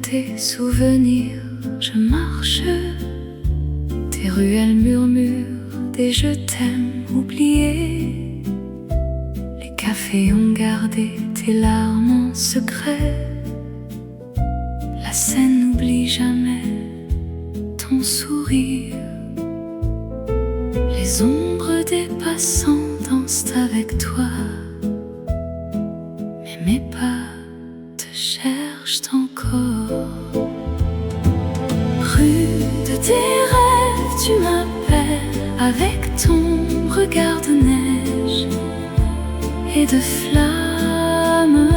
tes souvenirs, je marche. Tes ruelles murmurent des je t'aime oubliés. Les cafés ont gardé tes larmes en secret. La scène n'oublie jamais ton sourire. Les ombres des passants dansent avec toi, mais mes pas te cherchent encore. Rue de tes rêves, tu m'appelles avec ton regard de neige et de flammes.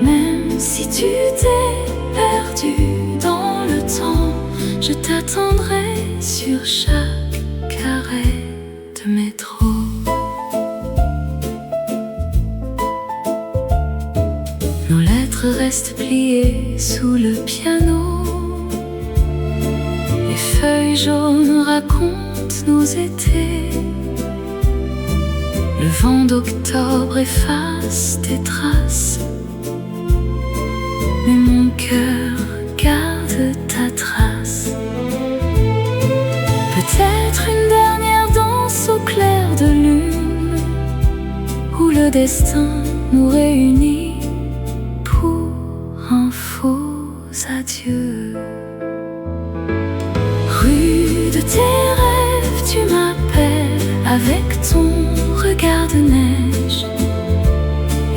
Même si tu t'es perdu dans le temps, je t'attendrai sur chaque carré de métro. Nos lettres restent pliées sous le piano. Les feuilles jaunes racontent nos étés. Le vent d'octobre efface tes traces, mais mon cœur garde ta trace. Peut-être une dernière danse au clair de lune, où le destin nous réunit pour un faux adieu. Rue de tes rêves, tu m'appelles avec ton regard de neige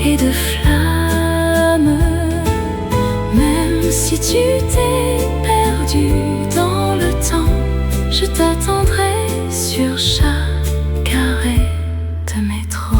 et de flammes. Même si tu t'es perdu dans le temps, je t'attendrai sur chaque arrêt de métro.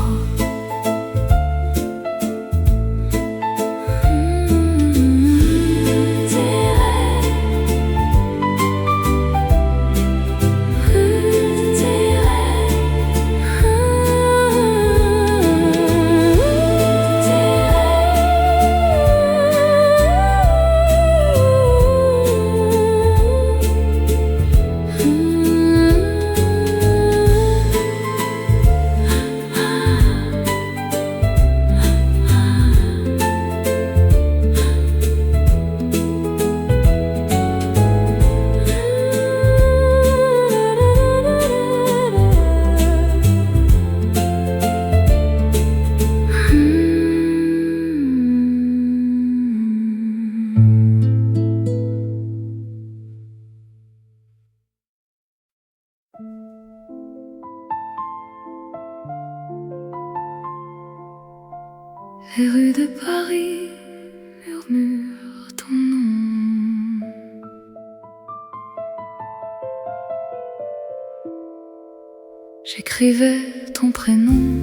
Les rues de Paris murmurent ton nom. J'écrivais ton prénom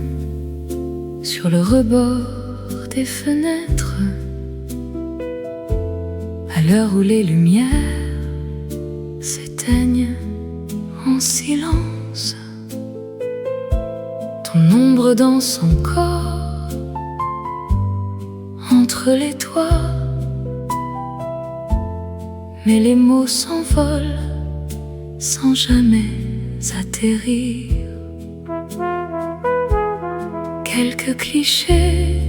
sur le rebord des fenêtres, à l'heure où les lumières s'éteignent en silence. Ton ombre danse encore entre les toits, mais les mots s'envolent sans jamais atterrir. Quelques clichés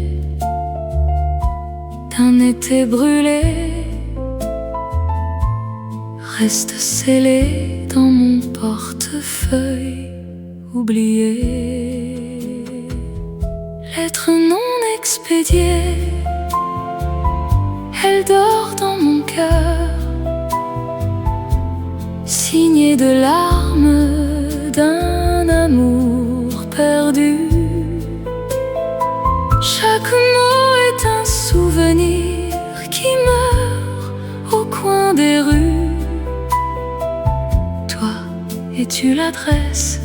d'un été brûlé restent scellés dans mon portefeuille oublié. Lettre non expédiée, elle dort dans mon cœur, signée de larmes d'un amour perdu. Chaque mot est un souvenir qui meurt au coin des rues. Toi, es-tu l'adresse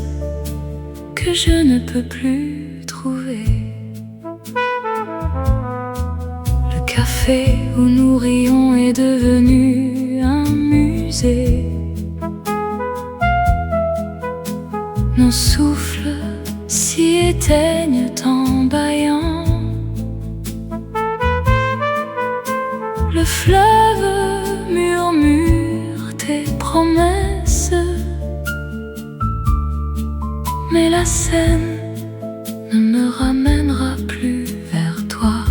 que je ne peux plus trouver? Le café où nous rions est devenu un musée. Nos souffles s'y éteignent en bâillant. Le fleuve murmure tes promesses, mais la Seine ne me ramènera plus vers toi.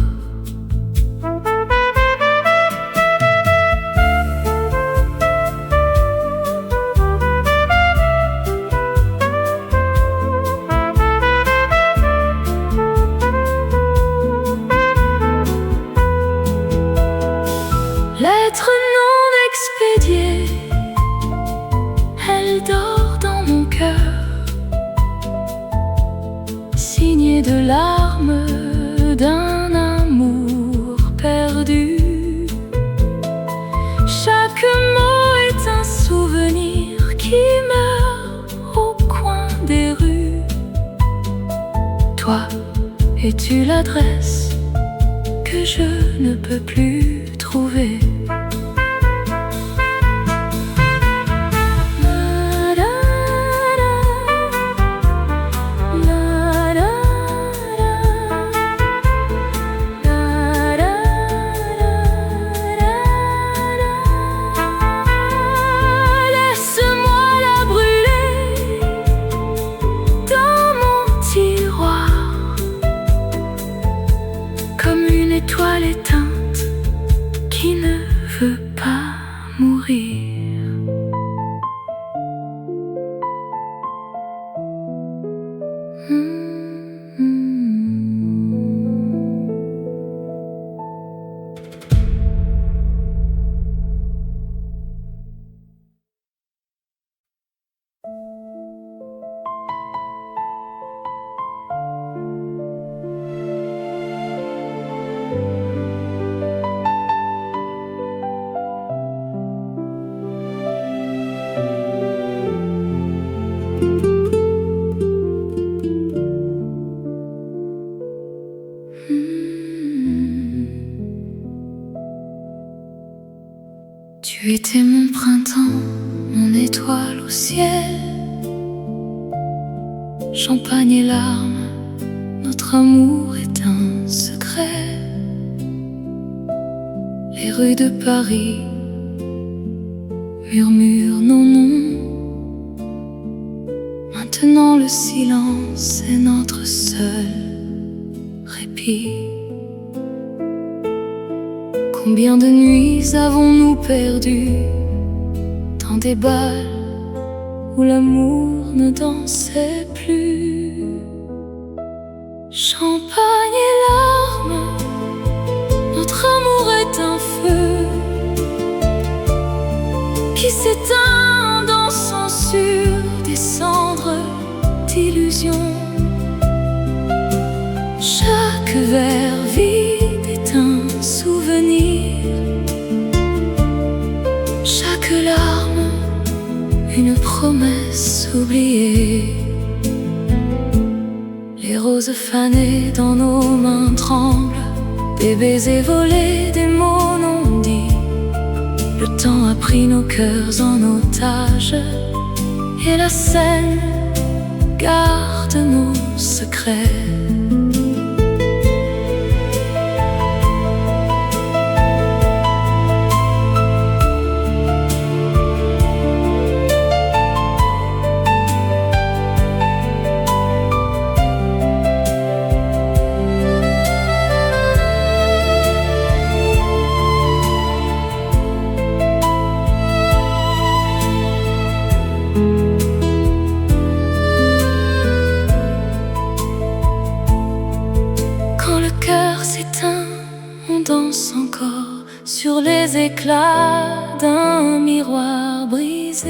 dédiée. Elle dort dans mon cœur, signée de larmes d'un amour perdu. Chaque mot est un souvenir qui meurt au coin des rues. Toi, es-tu l'adresse que je ne peux plus trouver? Étoile éteinte qui ne veut pas mourir. Tu étais mon printemps, mon étoile au ciel. Champagne et larmes, notre amour est un secret. Les rues de Paris murmurent nos noms. Maintenant le silence est notre seul répit. Combien de nuits avons-nous perdu dans des bals où l'amour ne dansait plus? Champagne et larmes, notre amour est un feu qui s'éteint, dansant sur des cendres d'illusions. Chaque verre vide est un souvenir, chaque larme une promesse oubliée. Les roses fanées dans nos mains tremblent, des baisers volés, des mots non dits. Le temps a pris nos cœurs en otage, et la scène garde nos secrets. On danse encore sur les éclats d'un miroir brisé.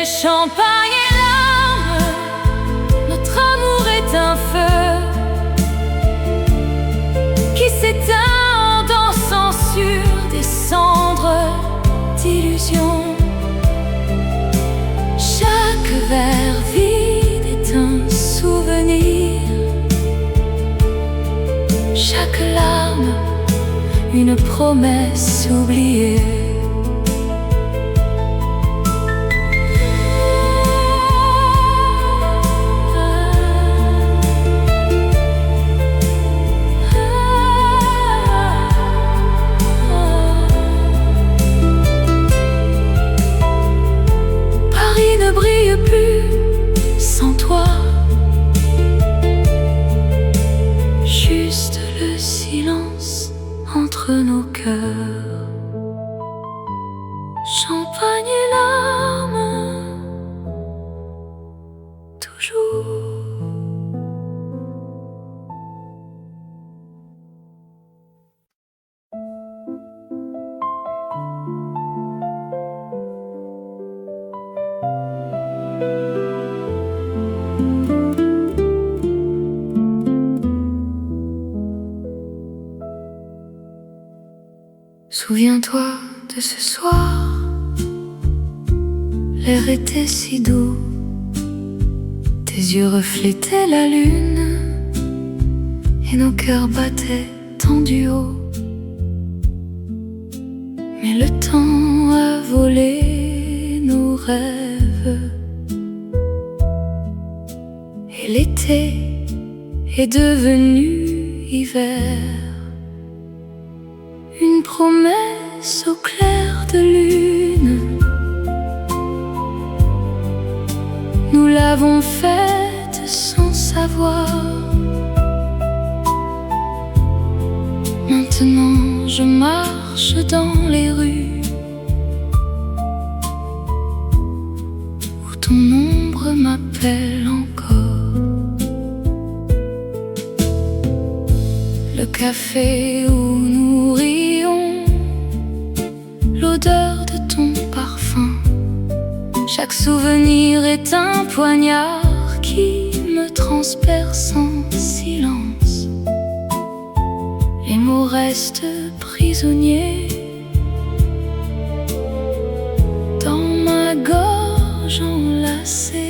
Champagne et larmes, notre amour est un feu qui s'éteint en dansant sur des cendres d'illusions. Chaque verre vide est un souvenir, chaque larme une promesse oubliée. Paris ne brille plus sans toi, juste le silence entre nos cœurs. Champagne et larmes, toujours. Souviens-toi de ce soir, l'air était si doux, tes yeux reflétaient la lune et nos cœurs battaient tendus haut. Mais le temps a volé nos rêves et l'été est devenu hiver. Une promesse au clair de lune, nous l'avons faite sans savoir. Maintenant je marche dans les rues où ton ombre m'appelle encore. Le café où nous rions, l'odeur de ton parfum, chaque souvenir est un poignard qui me transperce en silence. Les mots restent prisonniers dans ma gorge enlacée.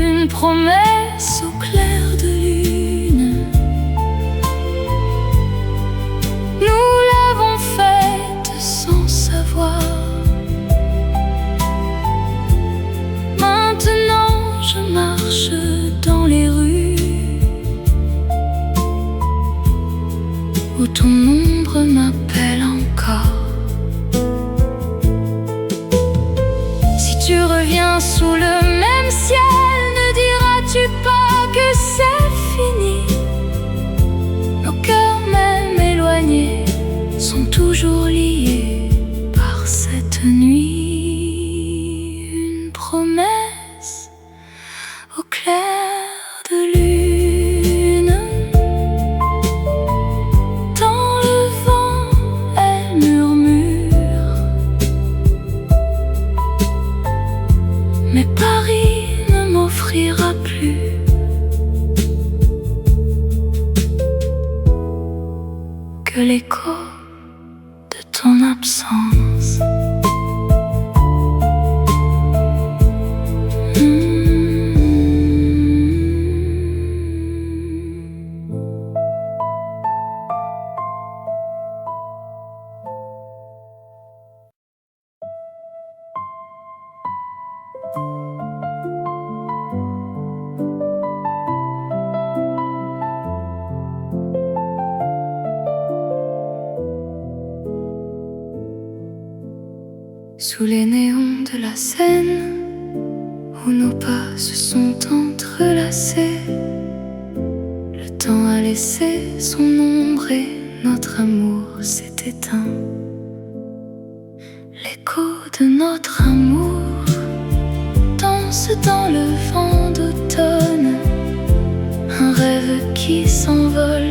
Une promesse au clair de lune, nous l'avons faite sans savoir. Maintenant je marche dans les rues où ton ombre m'appelle encore. Si tu reviens sous le même ciel, ne diras-tu pas que c'est fini? Nos cœurs même éloignés sont toujours liés par cette nuit. Une promesse au clair de lune, dans le vent elle murmure, mais Paris ne m'offrira plus que l'écho de ton absence. Sous les néons de la Seine, où nos pas se sont entrelacés, le temps a laissé son ombre et notre amour s'est éteint. L'écho de notre amour danse dans le vent d'automne, un rêve qui s'envole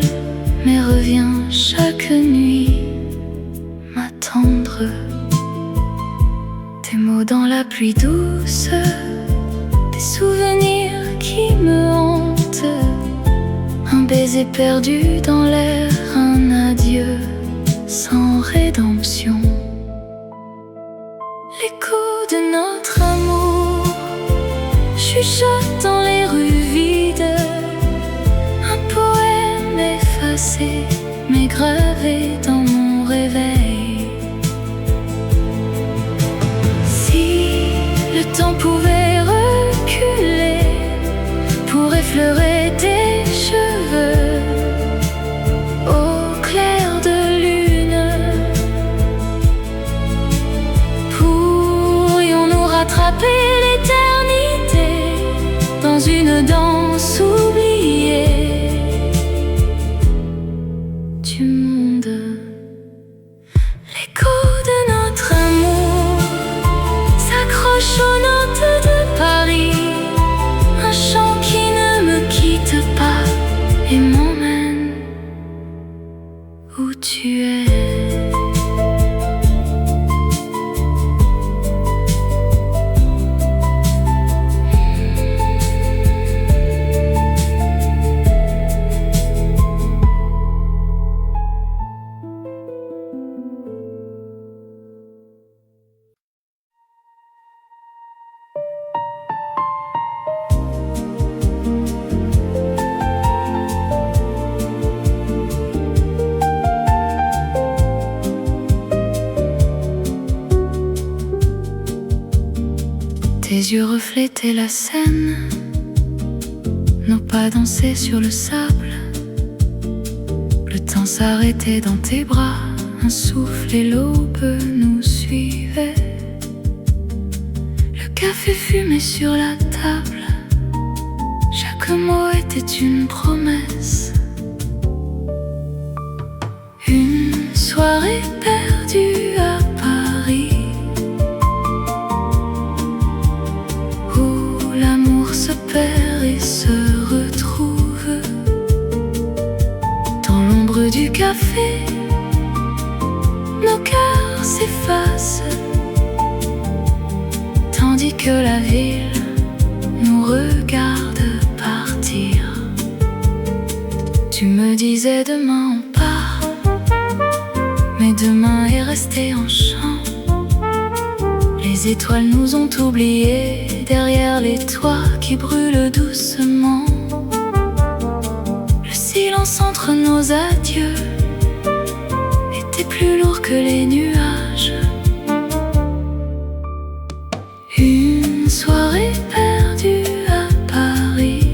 mais revient chaque nuit m'attendre. Des mots dans la pluie douce, des souvenirs qui me hantent, un baiser perdu dans l'air, un adieu sans rédemption. L'écho de notre amour chuchote dans les rues vides, un poème effacé mais gravé dans mon réveil. Le temps pouvait reculer pour effleurer tes cheveux au clair de lune. Pourrions-nous rattraper l'éternité Tes yeux reflétaient la Seine, nos pas dansaient sur le sable. Le temps s'arrêtait dans tes bras, un souffle et l'aube nous suivaient. Le café fumait sur la table, chaque mot était une promesse. Une soirée perdue à Paris, où l'amour se perd et se retrouve. Dans l'ombre du café, nos cœurs s'effacent, tandis que la ville nous regarde partir. Tu me disais demain on part, mais demain est resté en chant. Les étoiles nous ont oubliés derrière les toits qui brûlent doucement. Le silence entre nos adieux était plus lourd que les nuages. Une soirée perdue à Paris,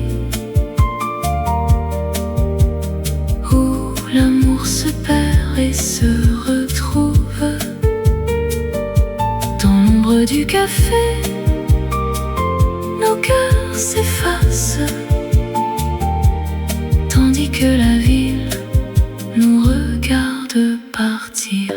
où l'amour se perd et se retrouve. Dans l'ombre du café, nos cœurs s'effacent, tandis que la ville nous regarde partir.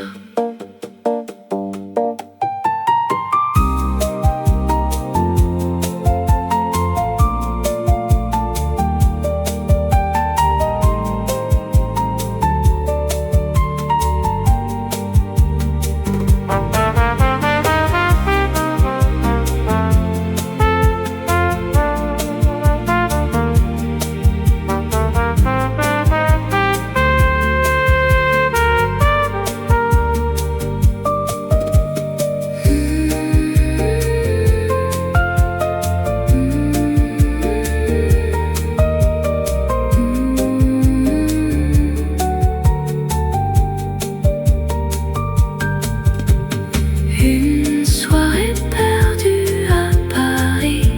Une soirée perdue à Paris,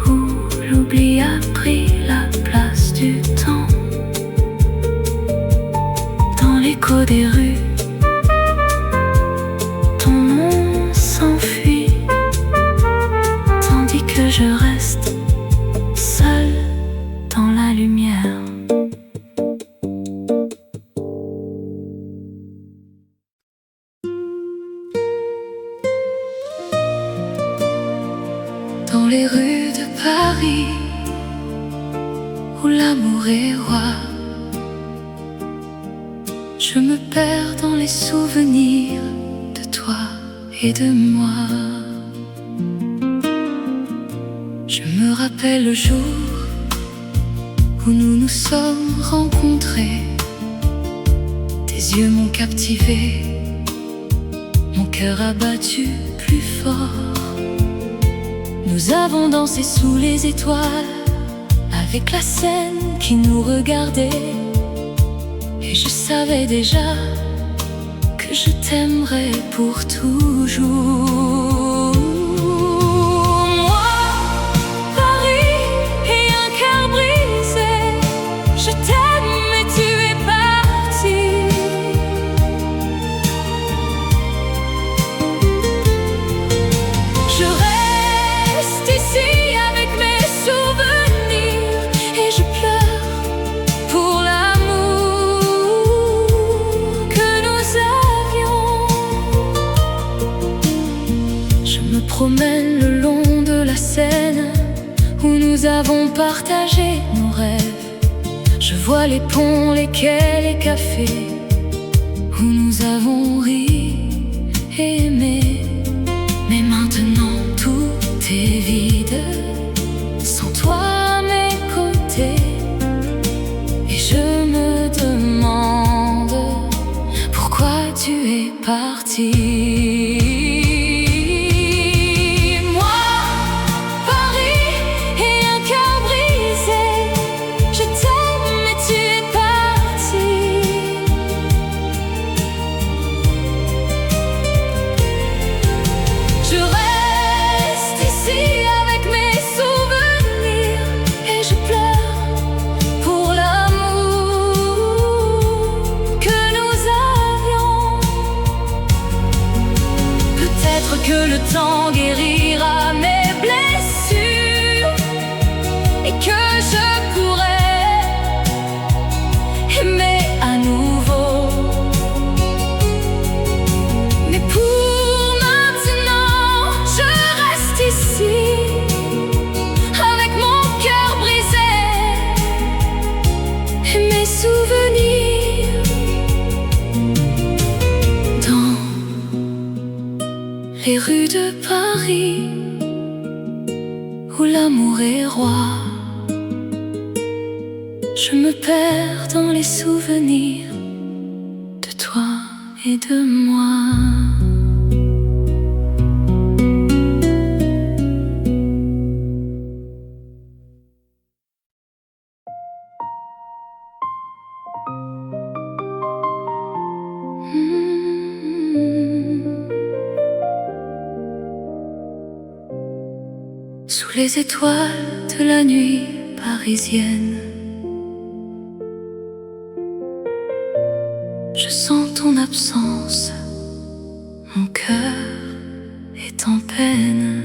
où l'oubli a pris la place du temps. Dans l'écho des rues, ton nom s'enfuit, tandis que je reste seule dans la lumière. Dans les rues de Paris, où l'amour est roi, je me perds dans les souvenirs de toi et de moi. Je me rappelle le jour où nous nous sommes rencontrés. Tes yeux m'ont captivé, mon cœur a battu plus fort. Nous avons dansé sous les étoiles, avec la Seine qui nous regardait. Et je savais déjà que je t'aimerais pour toujours. Moi, Paris et un cœur brisé, je t'aime mais tu es parti. Je reste ici avec mes souvenirs et je pleure pour l'amour que nous avions. Je me promène le long de la Seine, où nous avons partagé nos rêves. Je vois les ponts, les quais, les cafés, où nous avons ri et aimé. Mais maintenant tout est vide, sans toi à mes côtés. Et je me demande pourquoi tu es parti. Moi, Paris et un cœur brisé, je t'aime mais tu es parti. sang guérira mes blessures et que je pourrai aimer à nouveau. Mais pour maintenant, je reste ici avec mon cœur brisé et mes souvenirs. Dans les rues de Paris où l'amour est roi, je me perds dans les souvenirs de toi et de moi. Sous les étoiles de la nuit parisienne, je sens ton absence, mon cœur est en peine.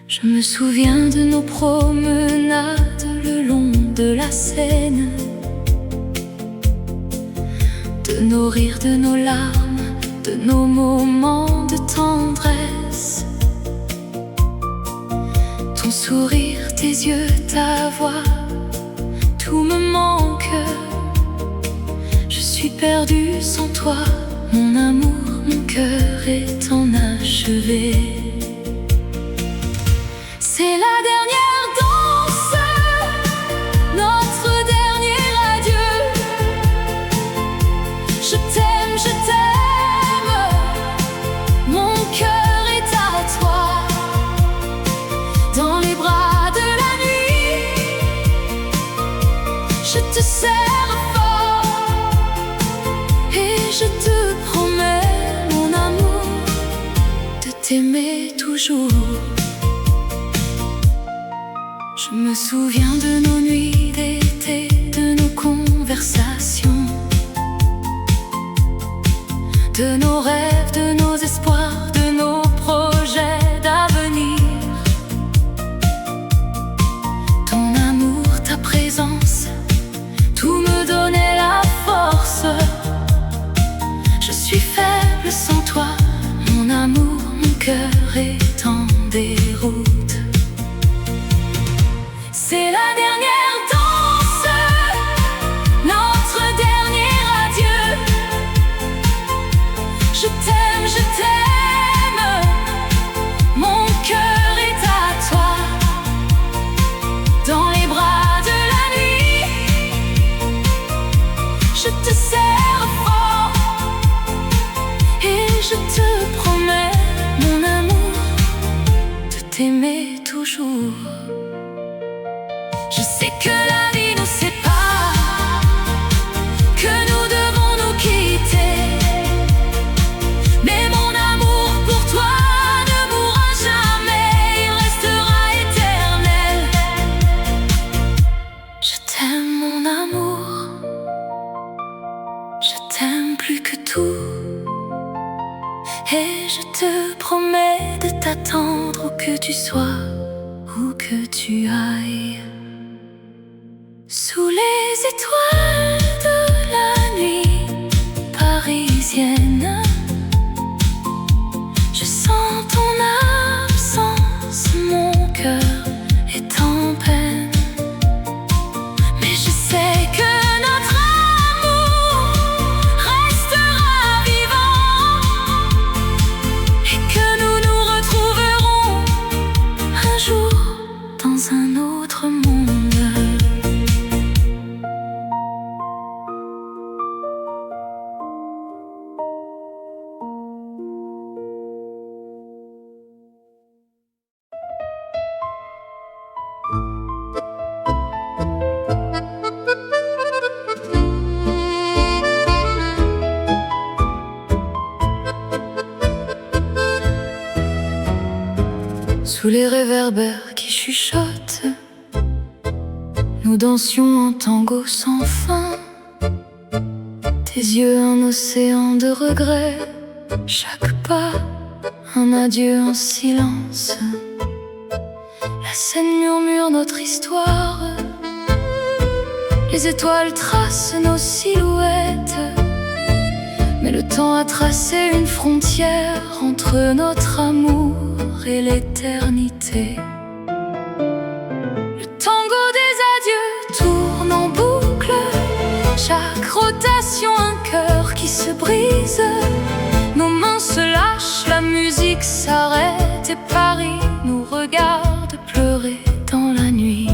Je me souviens de nos promenades le long de la Seine, de nos rires, de nos larmes, de nos moments de tendresse. Ton sourire, tes yeux, ta voix, tout me manque. Je suis perdue sans toi, mon amour, mon cœur est enachevé. C'est la dernière danse, notre dernier adieu. Je t'aime, mon cœur est à toi. Dans les bras de la nuit, je te serre fort et je te promets, mon amour, de t'aimer toujours. Je me souviens de nos nuits d'été, de nos conversations, de nos rêves, de nos espoirs, de nos projets d'avenir. Ton amour, ta présence, tout me donnait la force. Je suis faible sans toi, mon amour, mon cœur est en déroute. C'est la dernière danse, notre dernier adieu. Je t'aime, mon cœur est à toi. Dans les bras de la nuit, je te serre fort et je te promets, mon amour, de t'aimer toujours. Je sais que la vie nous sépare, que nous devons nous quitter, mais mon amour pour toi ne mourra jamais, il restera éternel. Je t'aime, mon amour, je t'aime plus que tout, et je te promets de t'attendre où que tu sois, où que tu ailles. Sous les étoiles de la nuit parisienne, je sens ton absence, mon cœur est en peine. Mais je sais que notre amour restera vivant et que nous nous retrouverons un jour dans un autre monde. Sous les réverbères qui chuchotent, nous dansions en tango sans fin. Tes yeux un océan de regrets, chaque pas un adieu en silence. La scène murmure notre histoire. Les étoiles tracent nos silhouettes. Mais le temps a tracé une frontière entre notre amour et l'éternité. Le tango des adieux tourne en boucle. Chaque rotation un cœur qui se brise. Nos mains se lâchent, la musique s'arrête et Paris nous regarde pleurer dans la nuit.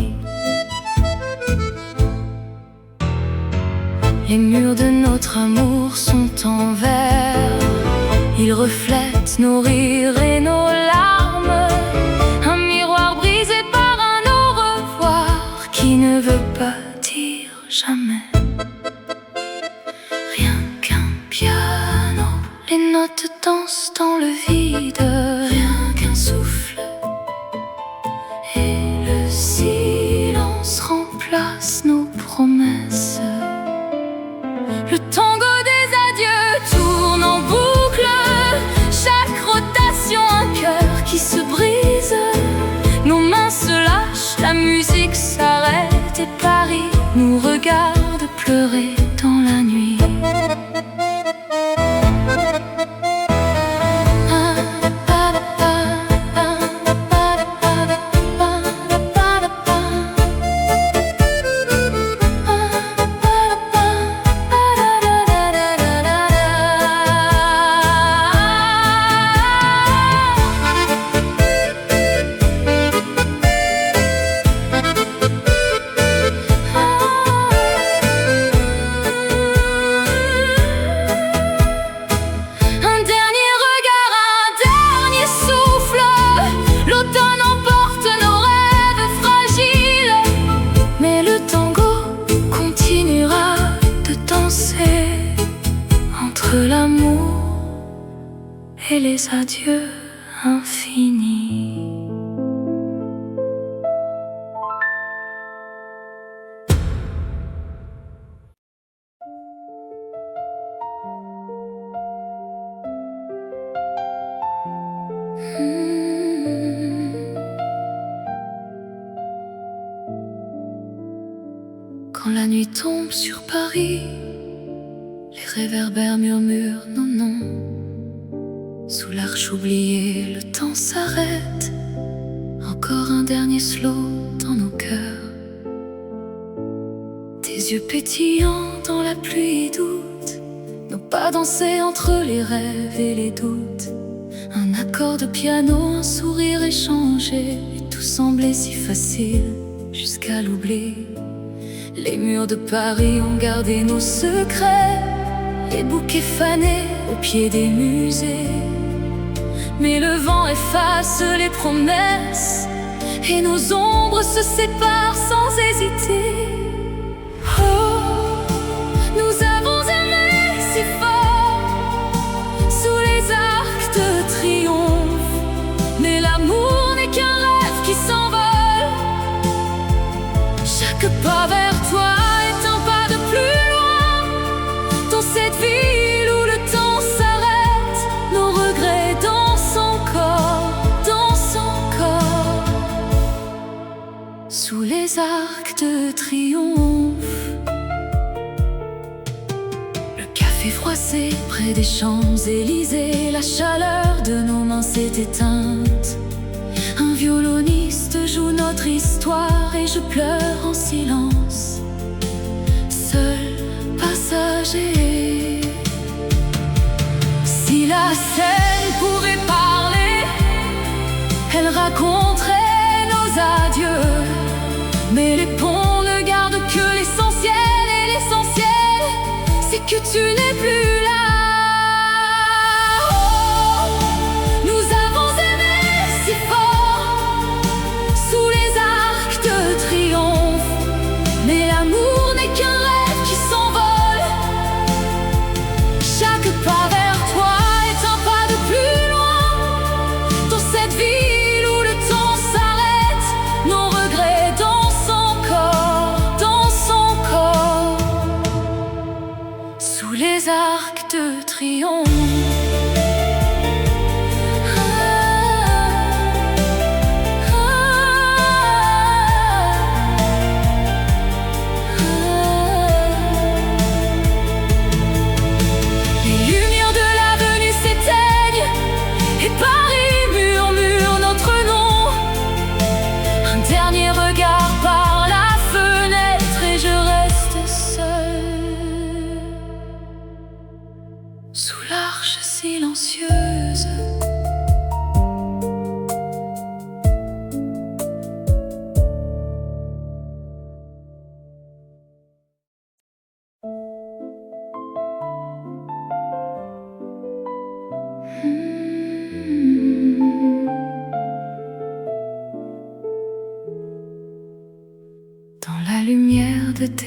Les murs de notre amour sont en verre. Ils reflètent nos rires et nos larmes. Un miroir brisé par un au revoir qui ne veut pas dire jamais. Rien qu'un piano, les notes dansent dans le vide. Rien qu'un souffle et le silence remplace nos promesses. Le tango des adieux tourne en boucle. Chaque rotation un cœur qui se brise. Nos mains se lâchent, la musique s'arrête et Paris nous regarde pleurer dans la nuit. Entre l'amour et les adieux infinis. Quand la nuit tombe sur Paris, les réverbères murmurent nos noms. Sous l'arche oubliée, le temps s'arrête. Encore un dernier slow dans nos cœurs. Tes yeux pétillants dans la pluie doute. Nos pas dansés entre les rêves et les doutes. Un accord de piano, un sourire échangé. Et tout semblait si facile jusqu'à l'oubli. Les murs de Paris ont gardé nos secrets. Les bouquets fanés au pied des musées. Mais le vent efface les promesses et nos ombres se séparent sans hésiter. Oh, nous avons aimé si fort sous les arcs de triomphe. Mais l'amour n'est qu'un rêve qui s'envole. Chaque pas vers toi est un pas de plus loin. Dans cette ville où le temps s'arrête, nos regrets dansent encore, dansent encore. Sous les arcs de triomphe, le café froissé près des Champs-Élysées. La chaleur de nos mains s'est éteinte. Un violoniste joue notre histoire et je pleure en silence, seul passager. Si la scène pouvait parler, elle raconterait nos adieux. Mais les ponts ne gardent que l'essentiel, et l'essentiel, c'est que tu n'es plus là. Oh, nous avons aimé si fort sous les arcs de triomphe. Mais l'amour n'est qu'un rêve qui s'envole. Chaque pas vers toi est un pas de plus loin. Dans cette ville où le temps s'arrête, nos regrets dansent encore, dansent encore. Sous les arcs de triomphe.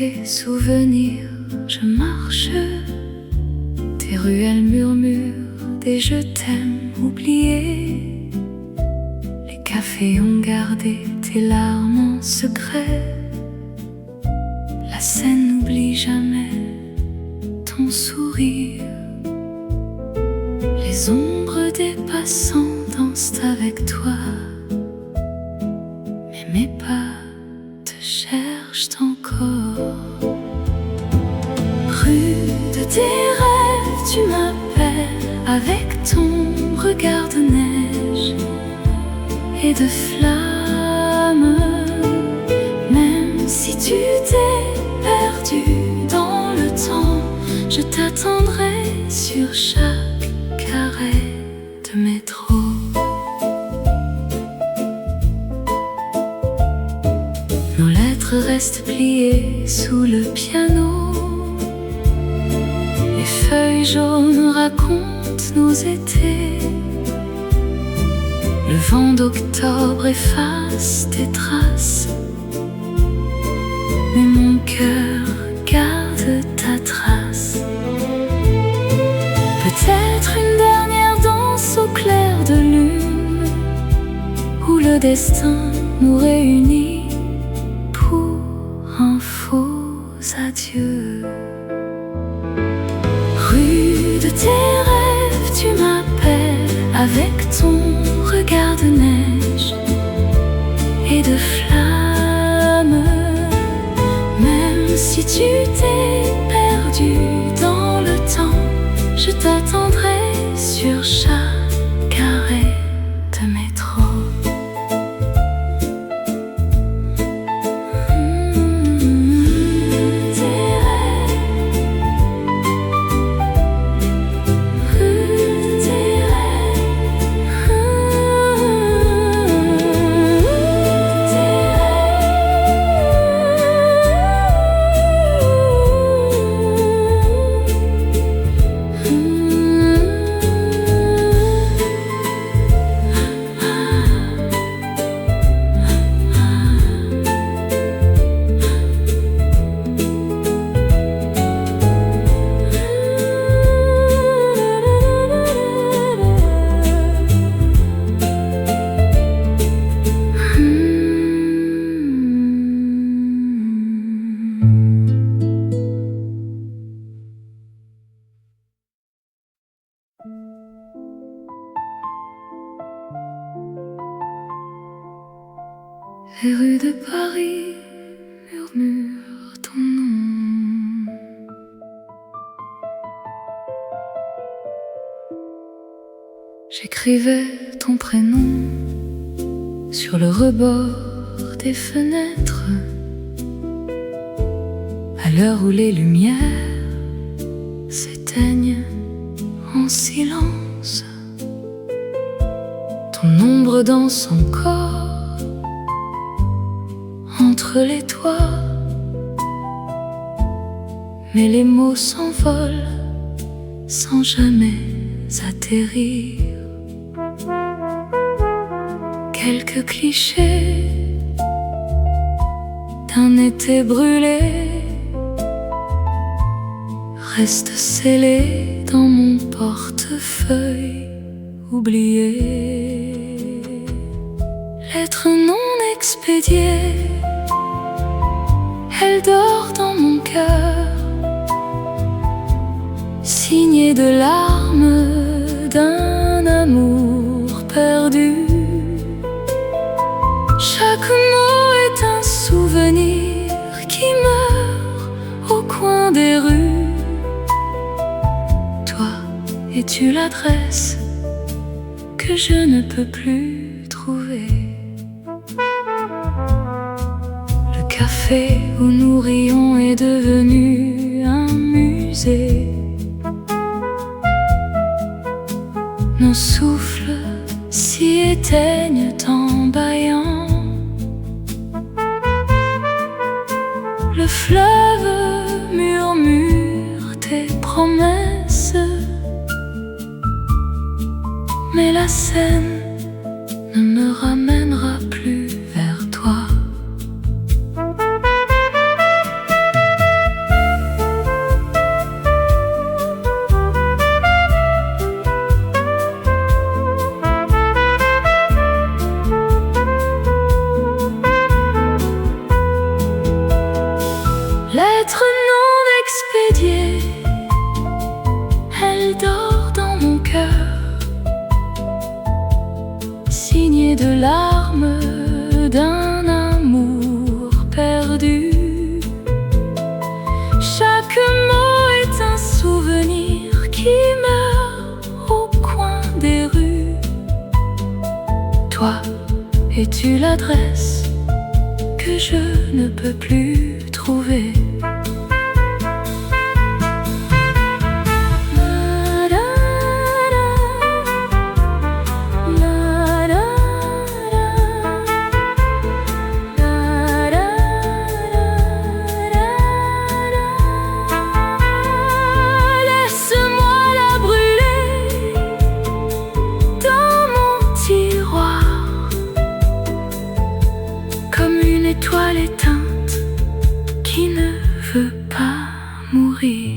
tes souvenirs, je marche. Tes ruelles murmurent des je t'aime oubliés. Les cafés ont gardé tes larmes en secret. La scène n'oublie jamais ton sourire. Les ombres des passants dansent avec toi, mais mes pas te cherchent encore. Rue de tes rêves, tu m'appelles avec ton regard de neige et de flammes. Même si tu t'es perdu dans le temps, je t'attendrai sur chaque arrêt de métro. Nos lettres restent pliées sous le piano. Les feuilles jaunes racontent nos étés. Le vent d'octobre efface tes traces, mais mon cœur garde ta trace. Peut-être une dernière danse au clair de lune, où le destin nous réunit pour un faux adieu. Rue de tes rêves, tu m'appelles avec ton regard de neige et de flammes. Même si tu t'es perdu dans le temps, je t'attendrai sur chaque arrêt de métro. Les rues de Paris murmurent ton nom. J'écrivais ton prénom sur le rebord des fenêtres, à l'heure où les lumières s'éteignent en silence. Ton ombre danse encore entre les toits, mais les mots s'envolent sans jamais atterrir. Quelques clichés d'un été brûlé restent scellés dans mon portefeuille oublié. Lettre non expédiée, elle dort dans mon cœur, signée de larmes d'un amour perdu. Chaque mot est un souvenir qui meurt au coin des rues. Toi, es-tu l'adresse que je ne peux plus trouver? Le café où nous rions est devenu un musée. Nos souffles s'y éteignent en bâillant. Le fleuve murmure tes promesses, mais la Seine ne me ramènera plus vers toi. Chaque mot est un souvenir qui meurt au coin des rues. Toi, es-tu l'adresse que je ne peux plus trouver? Étoile éteinte qui ne veut pas mourir.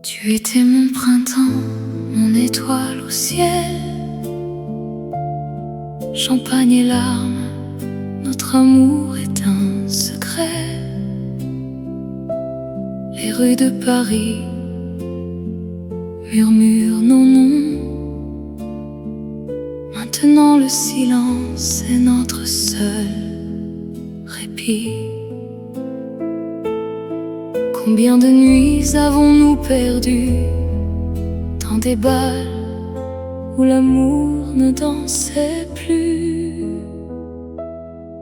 Tu étais mon printemps, mon étoile au ciel. Champagne et larmes, notre amour est un secret. Les rues de Paris murmurent nos noms. Maintenant le silence est notre seul répit. Combien de nuits avons-nous perdu dans des bals où l'amour ne dansait plus?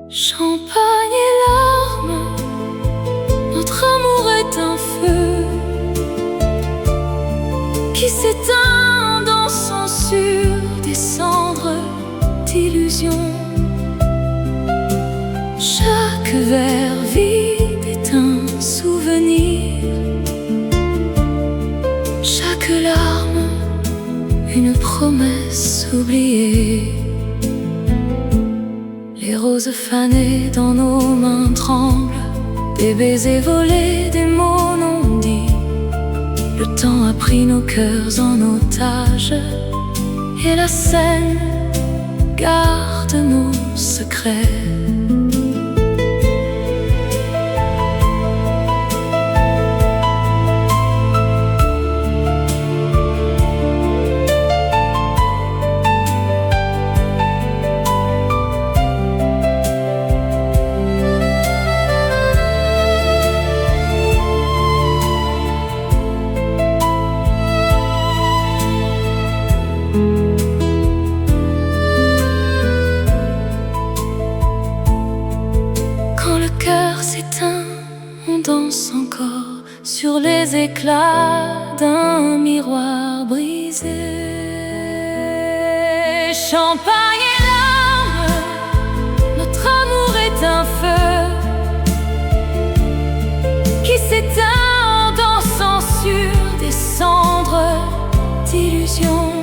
Champagne et larmes, notre amour est un feu qui s'éteint dansant sur des cendres d'illusions. Chaque verre vide est un souvenir, chaque larme une promesse oubliée. Les roses fanées dans nos mains tremblent, des baisers volés, des mots non dits. Le temps a pris nos cœurs en otage, et la scène garde nos secrets. On danse encore sur les éclats d'un miroir brisé. Champagne et larmes, notre amour est un feu qui s'éteint en dansant sur des cendres d'illusions.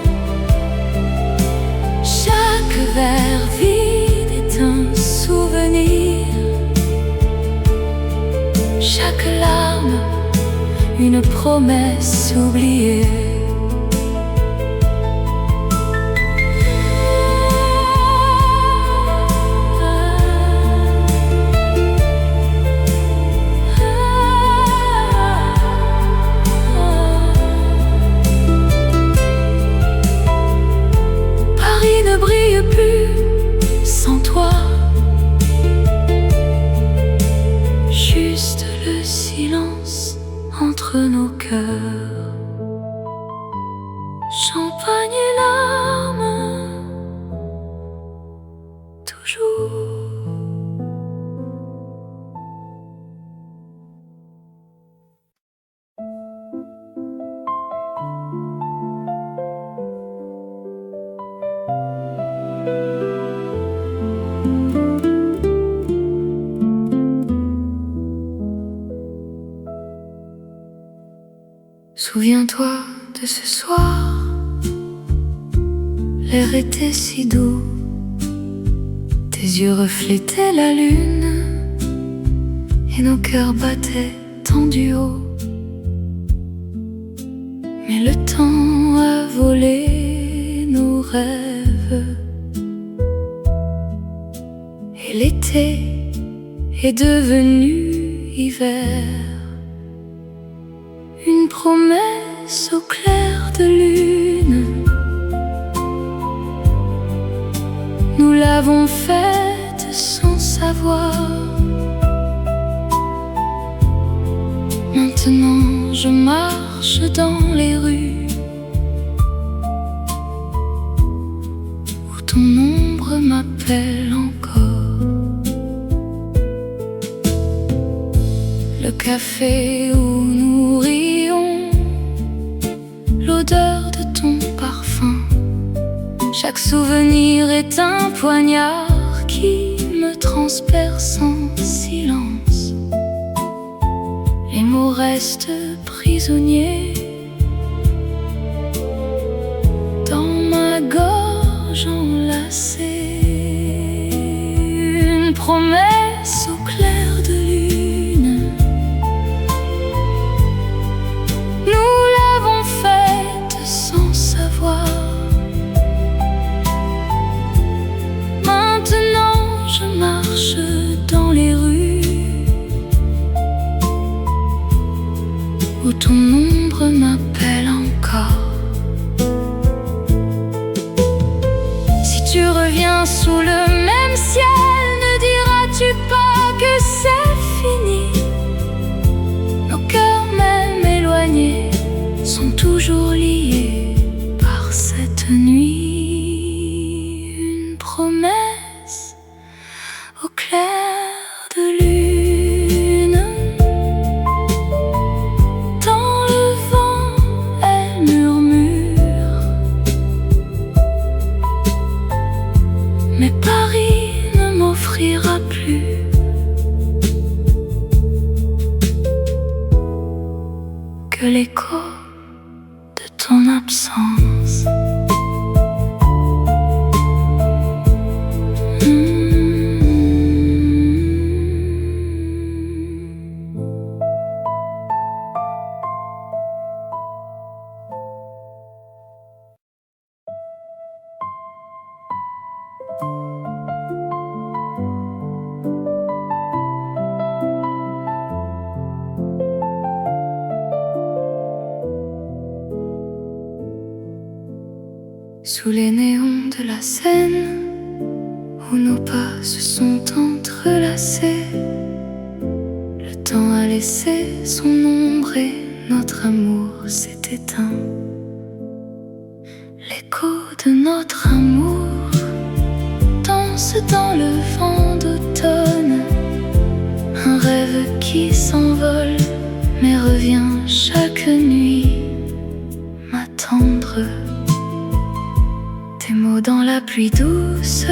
Chaque verre vide est un souvenir, chaque larme une promesse oubliée. Paris ne brille plus sans toi, juste le silence entre nos cœurs. Souviens-toi de ce soir, l'air était si doux, tes yeux reflétaient la lune et nos cœurs battaient tendus haut. Mais le temps a volé nos rêves et l'été est devenu hiver. Une promesse au clair de lune, nous l'avons faite sans savoir. Maintenant je marche dans les rues où ton ombre m'appelle encore. Le café où nous rions, l'odeur de ton parfum, chaque souvenir est un poignard qui me transperce en silence. Les mots restent prisonniers dans ma gorge enlacée. Une promesse au clair de lune, nous l'avons faite sans savoir. Maintenant je marche dans les rues où ton ombre m'appelle encore. Si tu reviens sous le même ciel, ne diras-tu pas que c'est fini? Nos cœurs même éloignés sont toujours liés par cette nuit. Une promesse au clair de lune, dans le vent elle murmure, mais Paris ne m'offrira plus que l'écho de ton absence. Sous les néons de la Seine, où nos pas se sont entrelacés, le temps a laissé son ombre et notre amour s'est éteint. L'écho de notre amour danse dans le vent d'automne, un rêve qui s'envole mais revient chaque nuit m'attendre. Des mots dans la pluie douce,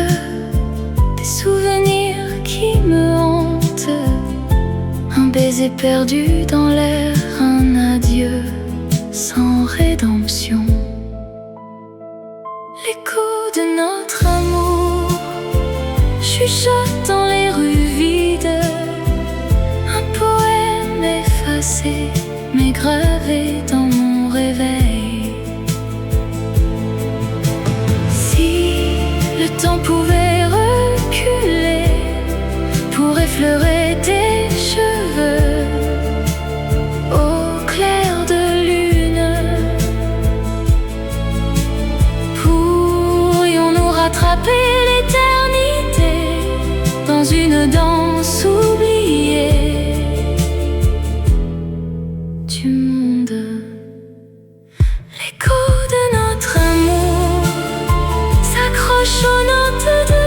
des souvenirs qui me hantent, un baiser perdu dans l'air, un adieu sans rédemption. L'écho de notre amour chuchote dans les rues vides, un poème effacé mais gravé dans mon réveil. Le temps pouvait reculer pour effleurer tes cheveux au clair de lune. Pourrions-nous rattraper l'éternité dans une danse oubliée du monde? L'écho de notre amour s'accroche aux notes de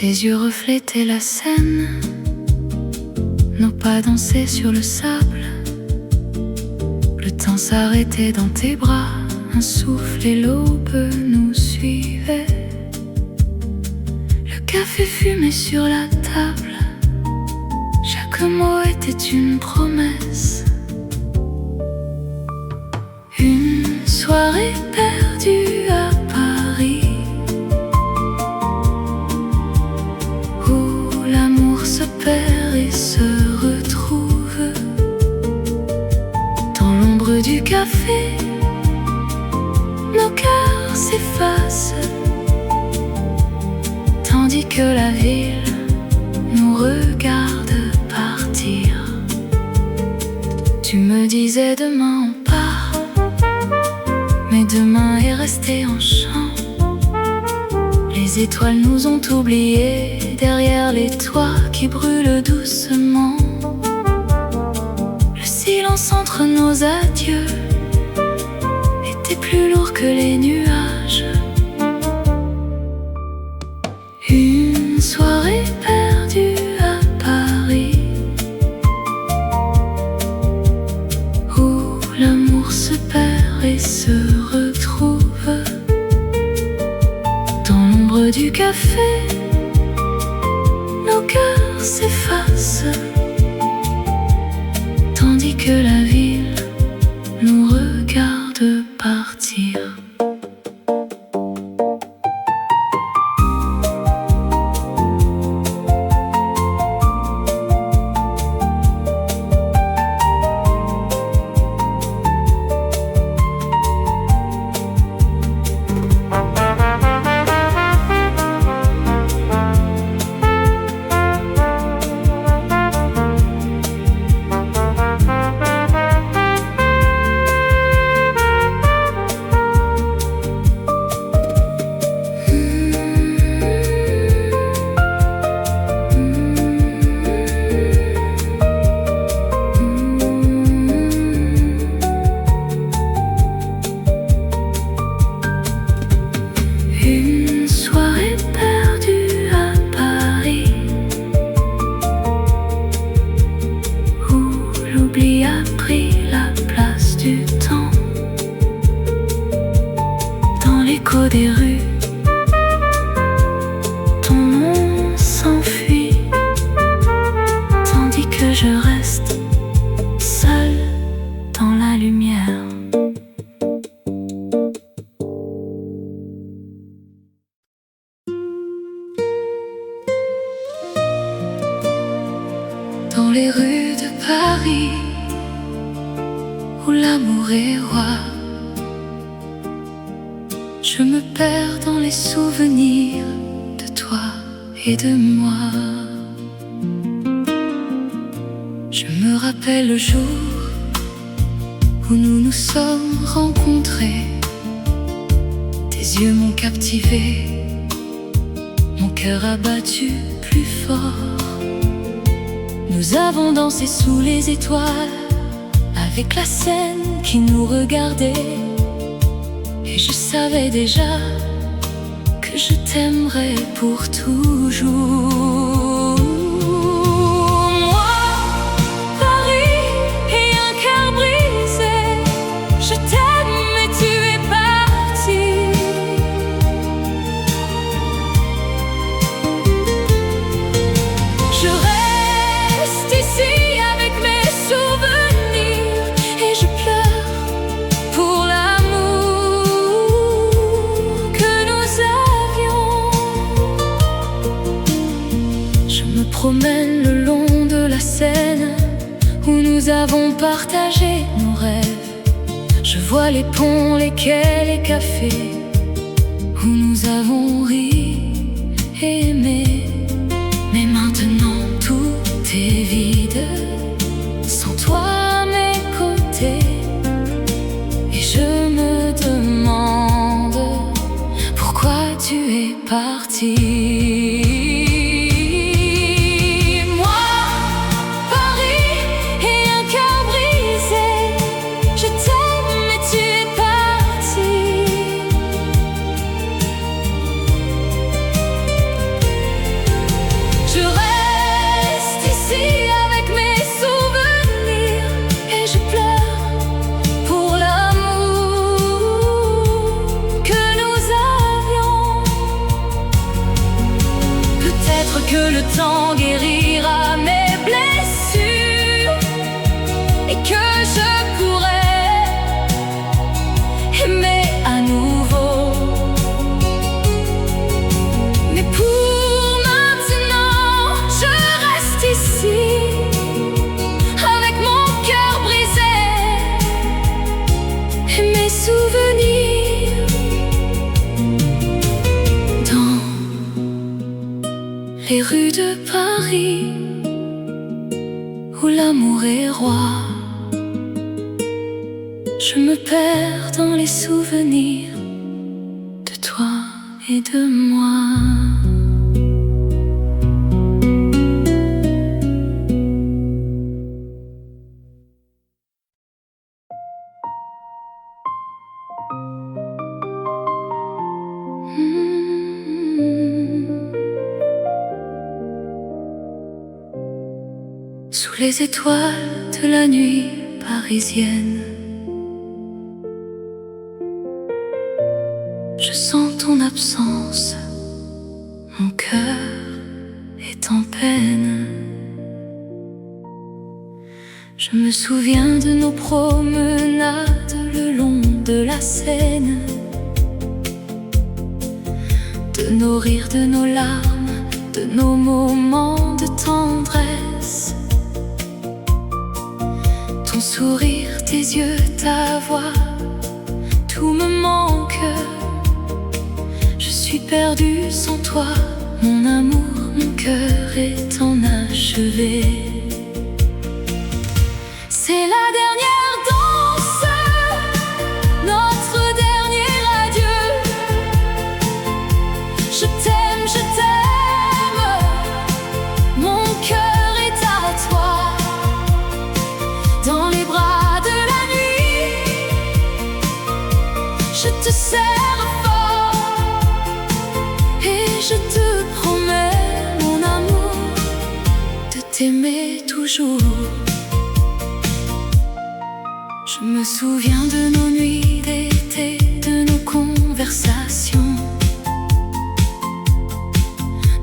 Tes yeux reflétaient la Seine, nos pas dansaient sur le sable. Le temps s'arrêtait dans tes bras, un souffle et l'aube nous suivaient. Le café fumait sur la table, chaque mot était une promesse. Une soirée perdue à Paris, où l'amour se perd et se retrouve. Dans l'ombre du café, nos cœurs s'effacent, tandis que la ville nous regarde partir. Tu me disais demain on part, mais demain est resté en chant. Les étoiles nous ont oubliés derrière les toits qui brûlent doucement. Le silence entre nos adieux était plus lourd que les nuages. Une soirée perdue à Paris, où l'amour se perd et se retrouve. Dans l'ombre du café, nos cœurs s'effacent, tandis que la ville nous regarde partir. Une soirée perdue à Paris, où l'oubli a pris la place du temps. Dans l'écho des rues, ton nom s'enfuit, tandis que je reste seul dans la lumière. Dans les rues de Paris, où l'amour est roi, je me perds dans les souvenirs de toi et de moi. Je me rappelle le jour où nous nous sommes rencontrés. Tes yeux m'ont captivé, mon cœur a battu plus fort. Nous avons dansé sous les étoiles, avec la Seine qui nous regardait. Et je savais déjà que je t'aimerais pour toujours. Moi, Paris et un cœur brisé, je t'aime mais tu es parti. Je reste ici avec mes souvenirs et je pleure pour l'amour que nous avions. Je me promène le long de la Seine, où nous avons partagé nos rêves. Je vois les ponts, les quais, les cafés, où nous avons ri et aimé. Mais maintenant tout est vide, sans toi à mes côtés. Et je me demande pourquoi tu es parti. Moi, Paris et un cœur brisé, je t'aime mais tu es parti. les rues de Paris où l'amour est roi. Je me perds dans les souvenirs de toi et de moi. Sous les étoiles de la nuit parisienne, je sens ton absence, mon cœur est en peine. Je me souviens de nos promenades le long de la Seine, de nos rires, de nos larmes, de nos moments de tendresse. Ton sourire, tes yeux, ta voix, tout me manque. Je suis perdue sans toi, mon amour, mon cœur est enachevé. C'est la dernière danse, notre dernier adieu. Je t'aime, mon cœur est à toi. Dans les bras de la nuit, je te serre fort et je te promets, mon amour, de t'aimer toujours. Je me souviens de nos nuits d'été, de nos conversations,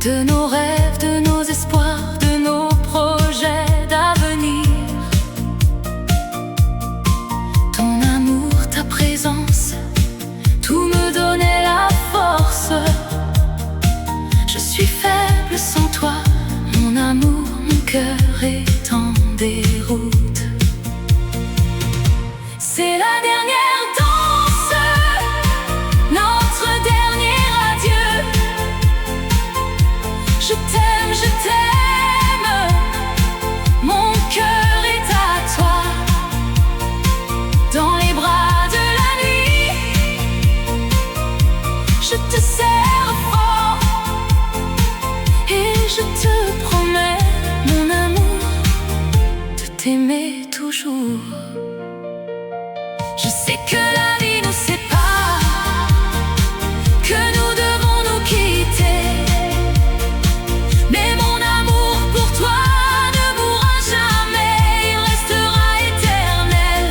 de nos rêves, de nos espoirs, de nos projets d'avenir. Ton amour, ta présence, tout me donnait la force. Je suis faible sans toi, mon amour, mon cœur est en déroute. C'est la dernière danse, notre dernier adieu. Je t'aime, mon cœur est à toi. Dans les bras de la nuit, je te serre fort et je te promets, mon amour, de t'aimer toujours. Je sais que la vie nous sépare, que nous devons nous quitter, mais mon amour pour toi ne mourra jamais, il restera éternel.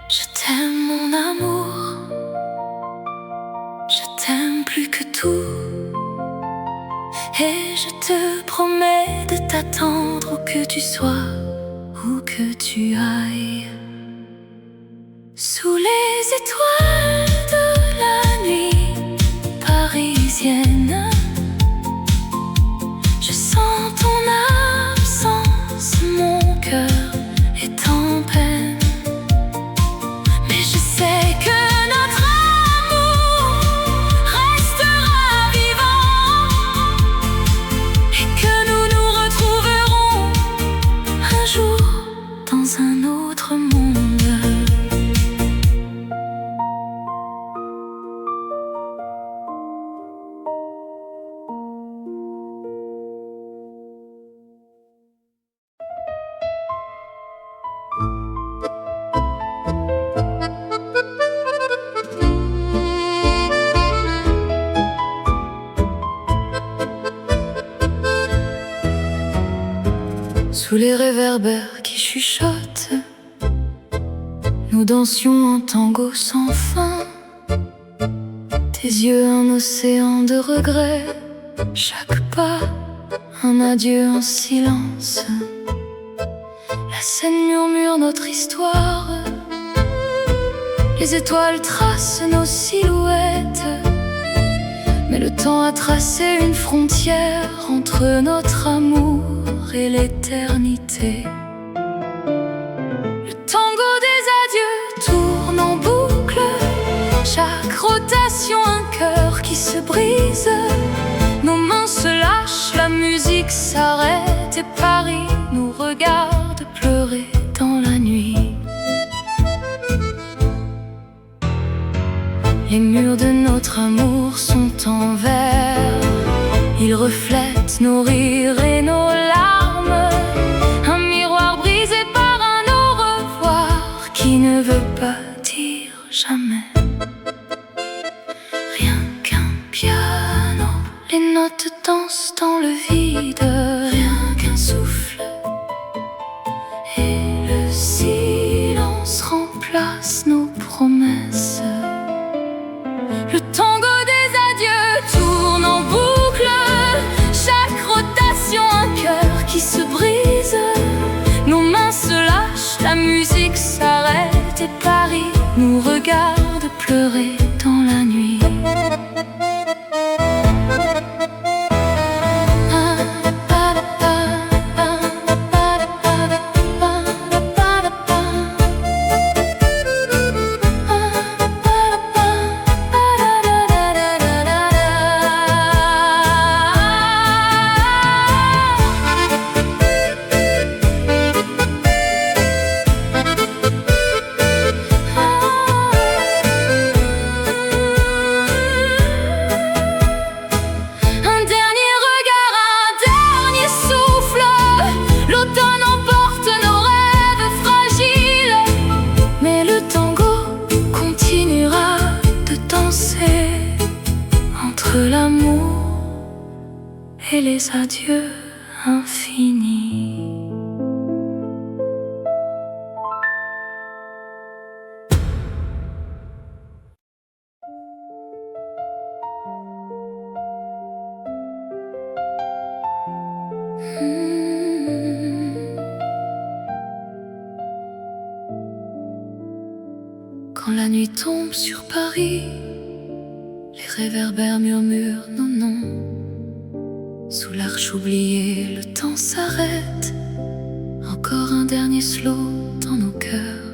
Je t'aime, mon amour, je t'aime plus que tout, et je te promets de t'attendre où que tu sois, où que tu ailles. Sous les étoiles de la nuit parisienne, je sens ton absence, mon cœur est en peine. Mais je sais que notre amour restera vivant et que nous nous retrouverons un jour dans un autre monde. Sous les réverbères qui chuchotent, nous dansions en tango sans fin. Tes yeux un océan de regrets, chaque pas un adieu en silence. La scène murmure notre histoire, les étoiles tracent nos silhouettes, mais le temps a tracé une frontière entre notre amour et l'éternité. Le tango des adieux tourne en boucle, chaque rotation un cœur qui se brise. Nos mains lâche, la musique s'arrête et Paris nous regarde pleurer dans la nuit. Les murs de notre amour sont en verre, ils reflètent nos rires et nos larmes. Un miroir brisé par un au revoir qui ne veut pas dire jamais. Rien qu'un piano, les notes dansent dans le vide. Rien qu'un souffle et le silence remplace nos promesses. Le tango des adieux tourne en boucle, chaque rotation un cœur qui se brise. Nos mains se lâchent, la musique s'arrête et Paris nous regarde pleurer dans la nuit. L'amour et les adieux infinis. Quand la nuit tombe sur Paris, les réverbères murmurent nos noms. Sous l'arche oubliée, le temps s'arrête. Encore un dernier slow dans nos cœurs.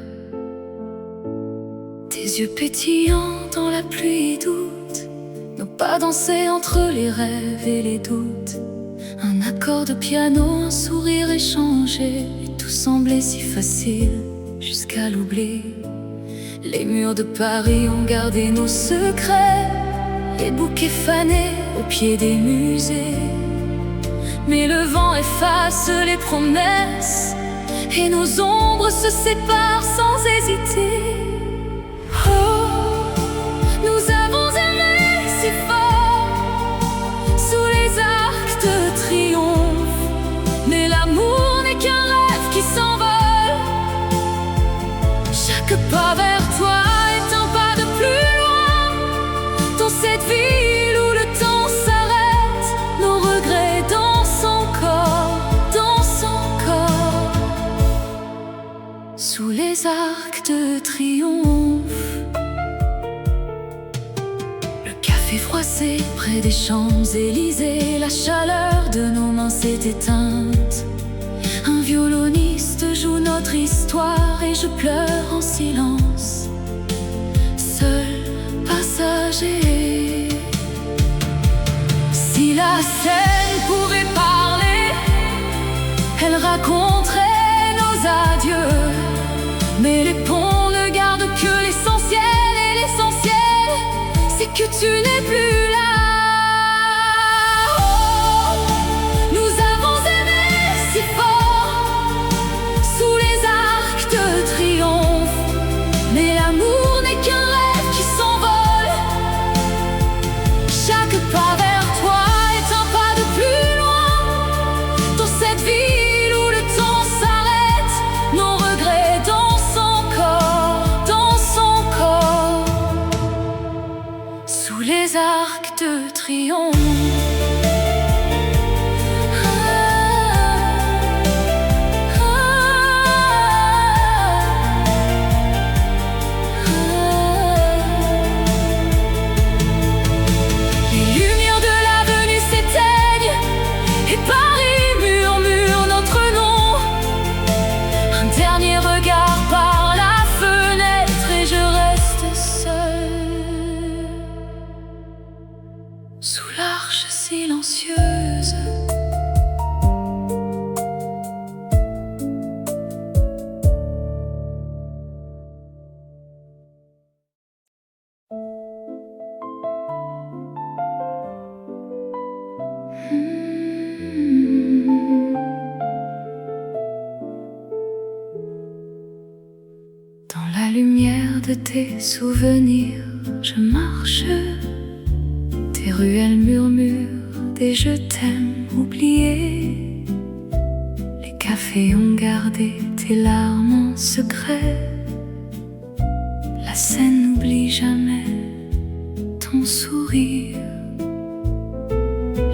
Tes yeux pétillants dans la pluie doute, nos pas dansés entre les rêves et les doutes. Un accord de piano, un sourire échangé, et tout semblait si facile jusqu'à l'oubli. Les murs de Paris ont gardé nos secrets, les bouquets fanés au pied des musées. Mais le vent efface les promesses et nos ombres se séparent sans hésiter. Oh, nous avons aimé si fort sous les arcs de triomphe. Mais l'amour n'est qu'un rêve qui s'envole. Chaque pas vers toi est un pas de plus loin dans cette ville où le temps s'arrête. Nos regrets dansent encore, dansent encore sous les arcs de triomphe. Le café froissé près des Champs-Élysées, la chaleur de nos mains s'est éteinte. Un violoniste joue notre histoire et je pleure en silence, seul passager. Si la scène pouvait parler, elle raconterait nos adieux. Mais les ponts ne gardent que l'essentiel, et l'essentiel, c'est que tu n'es plus là. Oh, nous avons aimé si fort sous les arcs de triomphe. Mais l'amour n'est qu'un rêve qui s'envole. Chaque pas vers toi est un pas de plus loin dans cette ville où le temps s'arrête. Nos regrets dansent encore sous les arcs de triomphe. Sous l'arche silencieuse. tes souvenirs, je marche. Tes ruelles murmurent des je t'aime oubliés. Les cafés ont gardé tes larmes en secret. La scène n'oublie jamais ton sourire.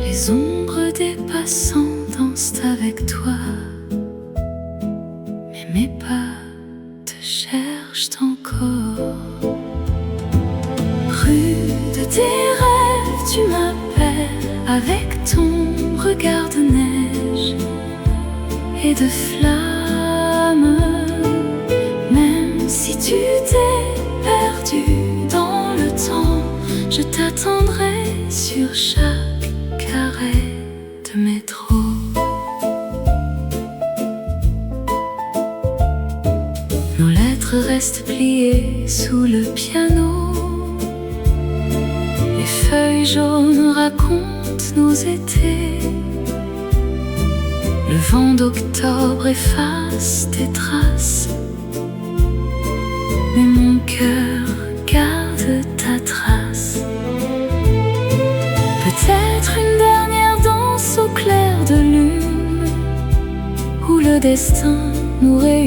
Les ombres des passants dansent avec toi, mais mes pas te cherchent encore. Rue de tes rêves, tu m'appelles avec ton regard de neige et de flammes. Même si tu t'es perdu dans le temps, je t'attendrai sur chaque carré de métro. Nos lettres restent pliées sous le piano. Les feuilles jaunes racontent nos étés. Le vent d'octobre efface tes traces, mais mon cœur garde ta trace. Peut-être une dernière danse au clair de lune, où le destin nous réunit.